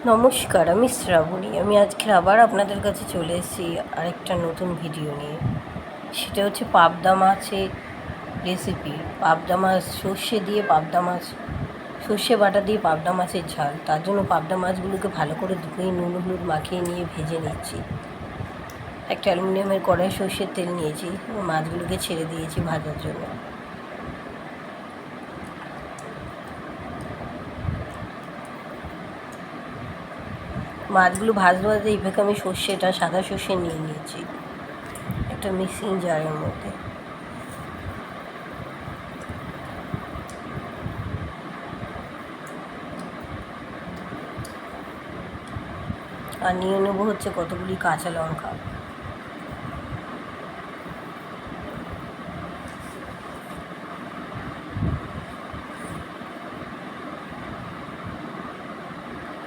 নমস্কার, আমি শ্রাবণী। আমি আজকের আবার আপনাদের কাছে চলে এসেছি আরেকটা নতুন ভিডিও নিয়ে। সেটা হচ্ছে পাবদা মাছের রেসিপি। পাবদা মাছ সর্ষে দিয়ে পাবদা মাছ, সর্ষে বাটা দিয়ে পাবদা মাছের ঝাল। তার জন্য পাবদা মাছগুলোকে ভালো করে ধুয়ে নুন হলুদ মাখিয়ে নিয়ে ভেজে নিচ্ছি। একটা অ্যালুমিনিয়ামের কড়াই সর্ষের তেল নিয়েছি, মাছগুলোকে ছেড়ে দিয়েছি ভাজার জন্য। মাছগুলো ভাজতে ভাজতে এই ফাঁকে আমি সাদা সর্ষে নিয়ে নিয়েছি একটা মিক্সিং জারের মধ্যে। আর নিয়ে নেবো হচ্ছে কতগুলি কাঁচা লঙ্কা।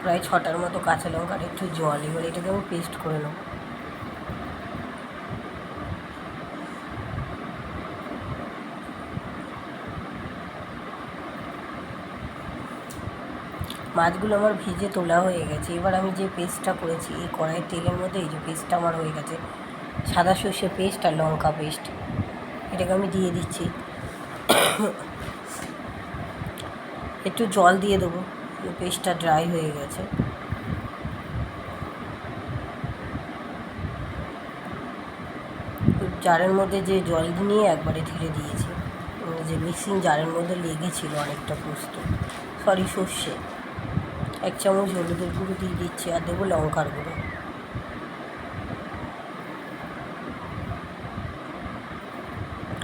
প্রায় 6টার মতো কাঁচা লঙ্কা আর একটু জল। এবার এটাকে আমি পেস্ট করে নেব। মাছগুলো আমার ভেজে তোলা হয়ে গেছে। এবার আমি যে পেস্টটা করেছি এই কড়াইয়ের তেলের মধ্যে, এই যে পেস্টটা আমার হয়ে গেছে, সাদা সর্ষে পেস্ট আর লঙ্কা পেস্ট, এটাকে আমি দিয়ে দিচ্ছি। একটু জল দিয়ে দেবো, পেস্টটা ড্রাই হয়ে গেছে। জারের মধ্যে যে জল নিয়ে একবারে ঢেলে দিয়েছি, যে মিক্সিং জারের মধ্যে লেগেছিল অনেকটা সর্ষে। 1 চামচ হলুদের গুঁড়ো দিয়ে দিচ্ছি, আর দেবো লঙ্কার গুঁড়ো।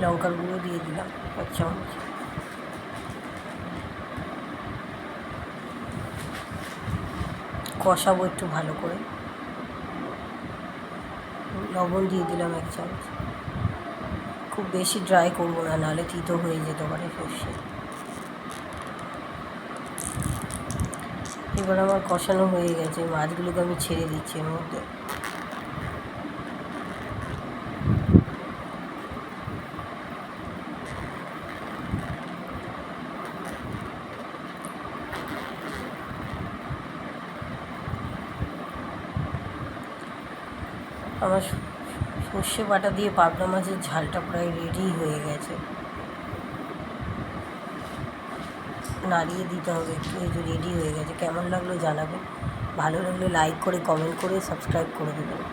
লঙ্কার গুঁড়ো দিয়ে দিলাম 1 চামচ। কষাবো একটু ভালো করে। লবণ দিয়ে দিলাম 1 চামচ। খুব বেশি ড্রাই করবো না, নাহলে তিতো হয়ে যেতে পারে সর্ষে। এবার আমার কষানো হয়ে গেছে, মাছগুলোকে আমি ছেড়ে দিচ্ছি এর মধ্যে। আমার সর্ষে বাটা দিয়ে পাবদা মাছের ঝালটা প্রায় রেডি হয়ে গেছে। নাড়িয়ে দিতে হবে একটু। এই যে রেডি হয়ে গেছে। কেমন লাগলো জানাবেন। ভালো লাগলে লাইক করে, কমেন্ট করে, সাবস্ক্রাইব করে দেবেন।